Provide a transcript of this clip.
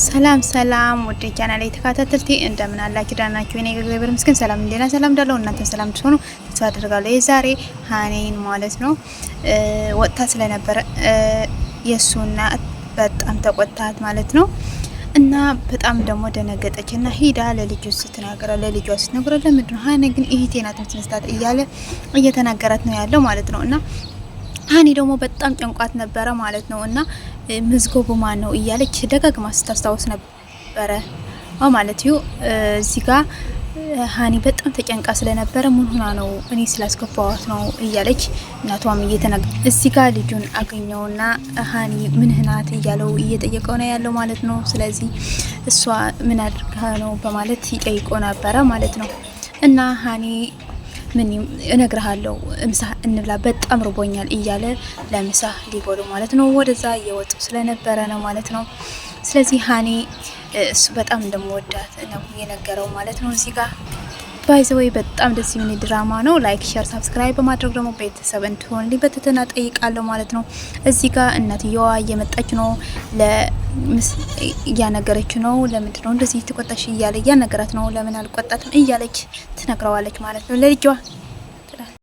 ሰላም ሰላም ወደ ቻናሌ ተከታተልቲ እንደምን አላችሁ? ደህና ናችሁ? እኔ እግዚአብሔር ይመስገን ሰላም እንደና ሰላም እንዳለው እናንተ ሰላም ትሆኑ ተስፋ አደርጋለሁ። የዛሬ ሀኒን ማለት ነው ወጥታ ስለነበረ የሱና በጣም ተቆጣት ማለት ነው። እና በጣም ደግሞ ደነገጠችና ሂዳ ለልጁ ስትናገራ ለልጇ ስትነግረው ለምንድነው ሀኒ ግን እህቴ ናት የምትመስላት እያለ እየተናገራት ነው ያለው ማለት ነው። እና ሀኒ ደግሞ በጣም ጨንቋት ነበረ ማለት ነው። እና መዝገቡ ማን ነው እያለች ደጋግማ ስታስታውስ ነበረ ማለት ይሁ እዚህ ጋር ሀኒ በጣም ተጨንቃ ስለነበረ ምን ሆና ነው እኔ ስላስከፋዋት ነው እያለች እናቷም እዚህ ጋር ልጁን አገኘውና ሀኒ ምን ህናት እያለው እየጠየቀው ነው ያለው ማለት ነው። ስለዚህ እሷ ምን አድርጋ ነው በማለት ይጠይቀው ነበረ ማለት ነው። እና ሀኒ ምን እነግርሃለሁ ምሳ እንብላ በጣም ርቦኛል እያለ ለምሳ ሊበሉ ማለት ነው ወደዛ እየወጡ ስለነበረ ነው ማለት ነው። ስለዚህ ሀኒ እሱ በጣም እንደምወዳት ነው የነገረው ማለት ነው። እዚህ ጋር ባይዘወይ በጣም ደስ የሚል ድራማ ነው። ላይክ ሼር ሰብስክራይብ በማድረግ ደግሞ ቤተሰብ እንድትሆን በትህትና ጠይቃለሁ ማለት ነው። እዚህ ጋር እናትየዋ እየመጣች ነው እያነገረች ነው። ለምንድን ነው እንደዚህ ተቆጣሽ እያለ እያነገራት ነው። ለምን አልቆጣትም እያለች ትነግረዋለች ማለት ነው ለልጇ